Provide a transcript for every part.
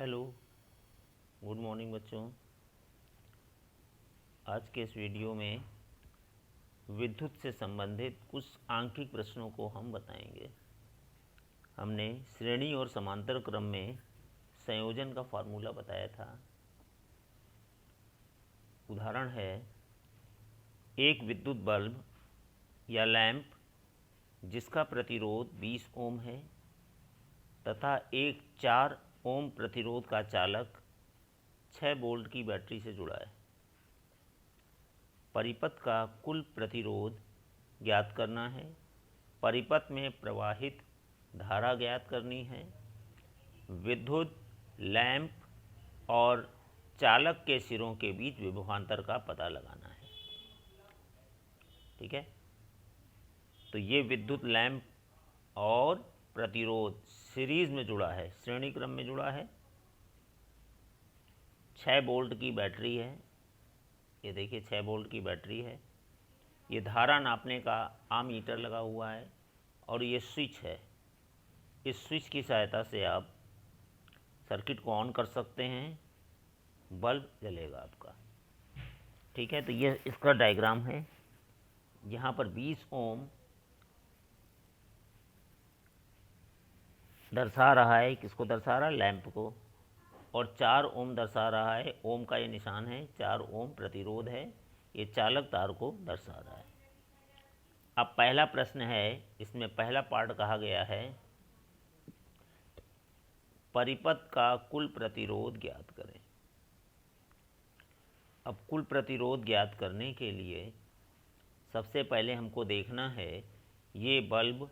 Hello, good morning बच्चों। आज के इस वीडियो में विद्युत से संबंधित कुछ आंकिक प्रश्नों को हम बताएंगे। हमने श्रेणी और समांतर क्रम में संयोजन का फार्मूला बताया था। उदाहरण है, एक विद्युत बल्ब या लैंप जिसका प्रतिरोध 20 ओम है तथा एक 4 ओम प्रतिरोध का चालक 6 वोल्ट की बैटरी से जुड़ा है। परिपथ का कुल प्रतिरोध ज्ञात करना है। परिपथ में प्रवाहित धारा ज्ञात करनी है। विद्युत लैंप और चालक के सिरों के बीच विभवांतर का पता लगाना है। ठीक है, तो ये विद्युत लैंप और प्रतिरोध सीरीज में जुड़ा है, श्रेणी क्रम में जुड़ा है। 6 वोल्ट की बैटरी है। ये देखिए 6 वोल्ट की बैटरी है। ये धारा नापने का आममीटर लगा हुआ है और ये स्विच है। इस स्विच की सहायता से आप सर्किट को ऑन कर सकते हैं, बल्ब जलेगा आपका। ठीक है, तो ये इसका डायग्राम है। यहाँ पर 20 ओम दर्शा रहा है, किसको दर्शा रहा है? लैंप को। और 4 ओम दर्शा रहा है, ओम का ये निशान है, 4 ओम प्रतिरोध है, ये चालक तार को दर्शा रहा है। अब पहला प्रश्न है, इसमें पहला पार्ट कहा गया है परिपथ का कुल प्रतिरोध ज्ञात करें। अब कुल प्रतिरोध ज्ञात करने के लिए सबसे पहले हमको देखना है ये बल्ब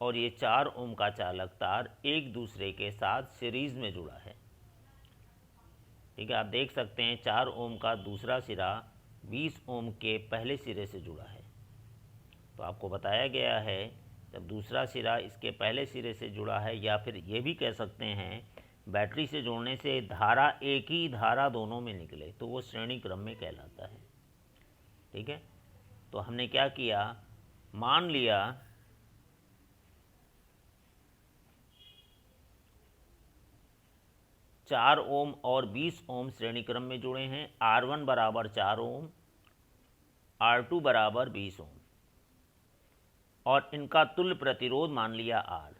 और ये 4 ओम का चालक तार एक दूसरे के साथ सीरीज में जुड़ा है। ठीक है, आप देख सकते हैं 4 ओम का दूसरा सिरा 20 ओम के पहले सिरे से जुड़ा है। तो आपको बताया गया है जब दूसरा सिरा इसके पहले सिरे से जुड़ा है, या फिर ये भी कह सकते हैं बैटरी से जोड़ने से धारा एक ही धारा दोनों में निकले तो वो श्रेणी क्रम में कहलाता है। ठीक है, तो हमने क्या किया, मान लिया 4 ओम और 20 ओम श्रेणी क्रम में जुड़े हैं। R1 बराबर 4 ओम, R2 बराबर 20 ओम और इनका तुल्य प्रतिरोध मान लिया R।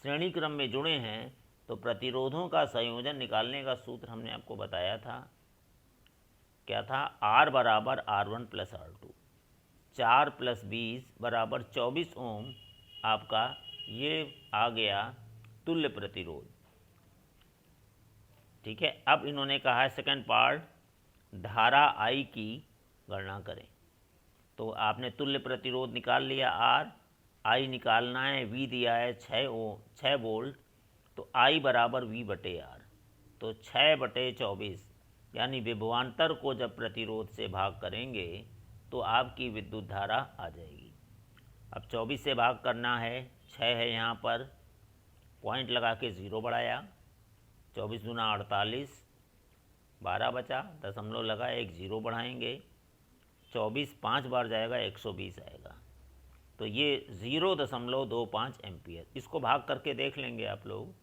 श्रेणी क्रम में जुड़े हैं तो प्रतिरोधों का संयोजन निकालने का सूत्र हमने आपको बताया था। क्या था? R बराबर R1 प्लस R2। 4 प्लस 20 बराबर 24 ओम आपका ये आ गया तुल्य प्रतिरोध। ठीक है, अब इन्होंने कहा है सेकंड पार्ट, धारा I की गणना करें। तो आपने तुल्य प्रतिरोध निकाल लिया R, I निकालना है, V दिया है 6 वोल्ट, तो I बराबर V बटे R। तो 6 बटे 24 यानी विभवांतर को जब प्रतिरोध से भाग करेंगे तो आपकी विद्युत धारा आ जाएगी। अब 24 से भाग करना है, 6 है यहाँ पर, पॉइंट लगा के 0 बढ़ाया, 24 दूना 48, 12 बचा, दशमलव लगा, एक 0 बढ़ाएंगे, 24 5 बार जाएगा, 120 आएगा। तो ये 0.25 एम्पियर। इसको भाग करके देख लेंगे आप लोग,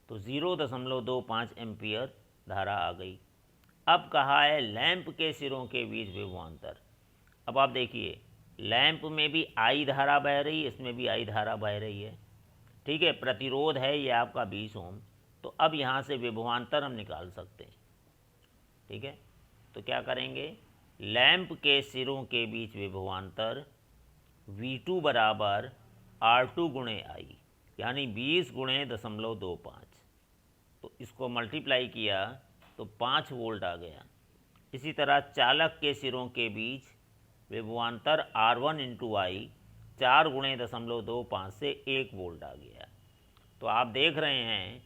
तो 0.25 एम्पियर धारा आ गई। अब कहा है लैंप के सिरों के बीच विभवांतर। अब आप देखिए लैंप में भी I धारा बह रही है, इसमें भी I धारा बह रही है। ठीक है, प्रतिरोध है ये आपका 20 ओम। तो अब यहाँ से विभवांतर हम निकाल सकते हैं। ठीक है, तो क्या करेंगे, लैंप के सिरों के बीच विभवांतर V2 बराबर R2 गुणे I, यानी 20 गुणे 0.25। तो इसको मल्टीप्लाई किया तो 5 वोल्ट आ गया। इसी तरह चालक के सिरों के बीच विभवांतर R1 इंटू I 4 गुणे 0.25 से 1 वोल्ट आ गया। तो आप देख रहे हैं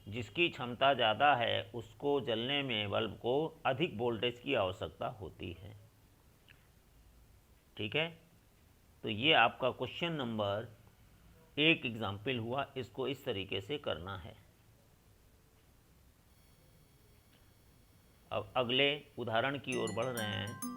जिसकी क्षमता ज़्यादा है उसको जलने में बल्ब को अधिक वोल्टेज की आवश्यकता होती है। ठीक है, तो ये आपका क्वेश्चन नंबर 1 एग्जाम्पल हुआ। इसको इस तरीके से करना है। अब अगले उदाहरण की ओर बढ़ रहे हैं।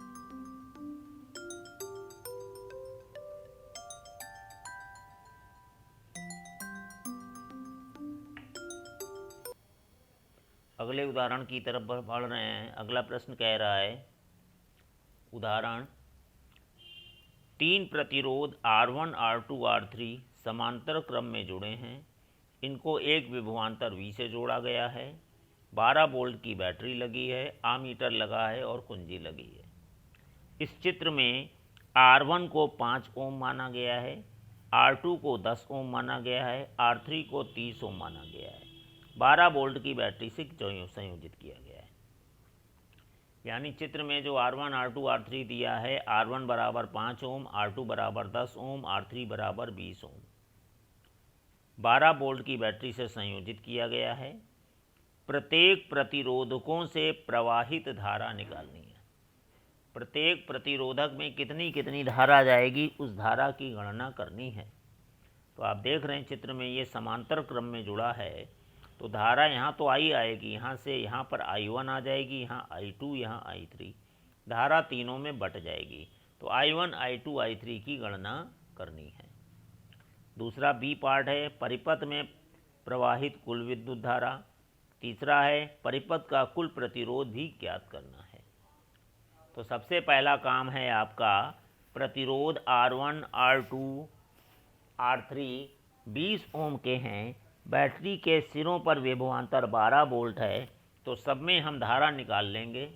अगले उदाहरण की तरफ बढ़ रहे हैं। अगला प्रश्न कह रहा है, उदाहरण 3 प्रतिरोध R1, R2, R3 समांतर क्रम में जुड़े हैं। इनको एक विभवांतर V से जोड़ा गया है। 12 वोल्ट की बैटरी लगी है, आमीटर लगा है और कुंजी लगी है। इस चित्र में R1 को 5 ओम माना गया है, R2 को 10 ओम माना गया है, R3 को 30 ओम माना गया है। 12 वोल्ट की बैटरी से संयोजित किया गया है। यानी चित्र में जो R1, R2, R3 दिया है, R1 बराबर 5 ओम, R2 बराबर 10 ओम, R3 बराबर 20 ओम। 12 वोल्ट की बैटरी से संयोजित किया गया है। प्रत्येक प्रतिरोधकों से प्रवाहित धारा निकालनी है। प्रत्येक प्रतिरोधक में कितनी कितनी धारा जाएगी, उस धारा की गणना करनी है। तो आप देख रहे हैं चित्र में ये समांतर क्रम में जुड़ा है, तो धारा यहाँ तो आई आएगी, यहाँ से यहाँ पर I1 आ जाएगी, यहाँ I2, यहाँ I3, धारा तीनों में बट जाएगी। तो I1, I2, I3 की गणना करनी है। दूसरा बी पार्ट है, परिपथ में प्रवाहित कुल विद्युत धारा। तीसरा है, परिपथ का कुल प्रतिरोध भी ज्ञात करना है। तो सबसे पहला काम है आपका, प्रतिरोध R1, R2, R3 20 ओम के हैं, बैटरी के सिरों पर विभवांतर 12 वोल्ट है, तो सब में हम धारा निकाल लेंगे।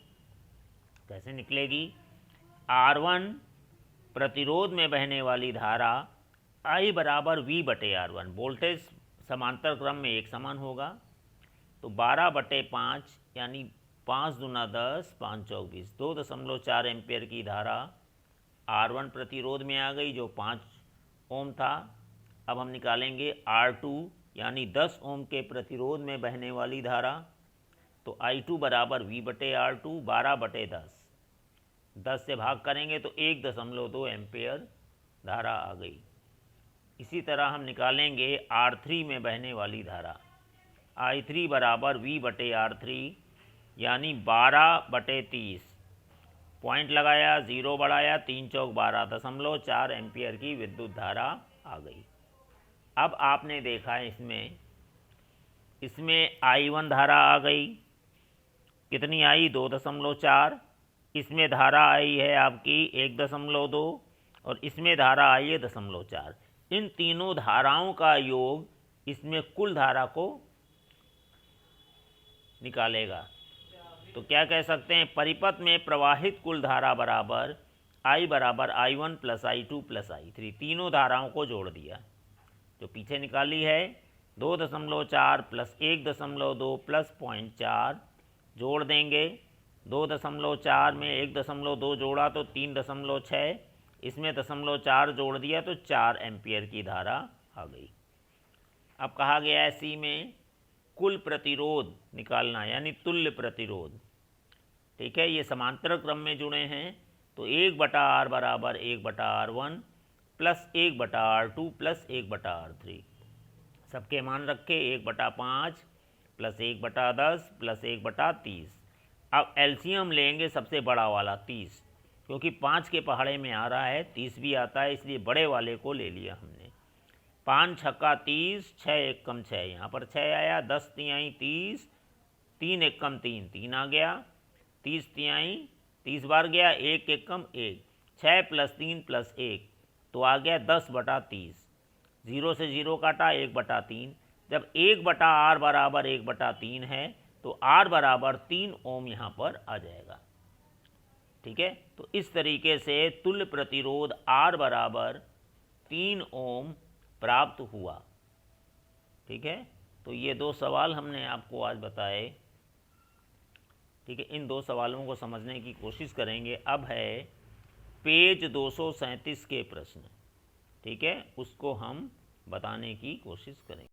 कैसे निकलेगी? R1 प्रतिरोध में बहने वाली धारा I बराबर V बटे R1, वोल्टेज समांतर क्रम में एक समान होगा। तो 12 बटे 5 यानी 5 दूना 10, 5 चौक 20, 2.4 एम्पियर की धारा R1 प्रतिरोध में आ गई जो 5 ओम था। अब हम निकालेंगे R2 यानी 10 ओम के प्रतिरोध में बहने वाली धारा। तो I2 बराबर V बटे R2, 12 बटे 10 से भाग करेंगे तो 1.2 एम्पियर धारा आ गई। इसी तरह हम निकालेंगे R3 में बहने वाली धारा। I3 बराबर V बटे R3 यानी 12 बटे 30, पॉइंट लगाया, 0 बढ़ाया, 3 चौक 12.4 एम्पियर की विद्युत धारा आ गई। अब आपने देखा इसमें I1 धारा आ गई, कितनी आई? 2.4। इसमें धारा आई है आपकी 1.2 और इसमें धारा आई है 0.4। इन तीनों धाराओं का योग इसमें कुल धारा को निकालेगा। तो क्या कह सकते हैं? परिपथ में प्रवाहित कुल धारा बराबर I बराबर I1 plus I2 plus I3, तीनों धाराओं को जोड़ दिया। जो पीछे निकाली है 2.4 प्लस 1.2 प्लस 0.4 जोड़ देंगे। 2.4 में 1.2 जोड़ा तो 3.6, इसमें 0.4 जोड़ दिया तो 4 एम्पियर की धारा आ गई। अब कहा गया है सी में कुल प्रतिरोध निकालना, यानी तुल्य प्रतिरोध। ठीक है, ये समांतर क्रम में जुड़े हैं, तो 1/R बराबर 1/R1 plus 1/R2 plus 1/R3। सबके मान रखे, 1/5 प्लस 1/10 प्लस 1/30। अब एलसीएम लेंगे सबसे बड़ा वाला 30, क्योंकि 5 के पहाड़े में आ रहा है, 30 भी आता है, इसलिए बड़े वाले को ले लिया हमने। 5 छक्का 30, 6 एकम 6, यहाँ पर 6 आया, 10 तिहाई 30, 3 एकम 3, 3 आ गया, 30 तिहाई 30 बार गया, 1 एकम 1, 6 प्लस 3 प्लस 1 तो आ गया 10/30। 0 से 0 काटा, 1/3। जब 1/R बराबर 1/3 है तो R बराबर 3 ओम यहाँ पर आ जाएगा। ठीक है, तो इस तरीके से तुल्य प्रतिरोध R बराबर 3 ओम प्राप्त हुआ। ठीक है, तो ये 2 सवाल हमने आपको आज बताए। ठीक है, इन 2 सवालों को समझने की कोशिश करेंगे। अब है पेज 237 के प्रश्न। ठीक है, उसको हम बताने की कोशिश करेंगे।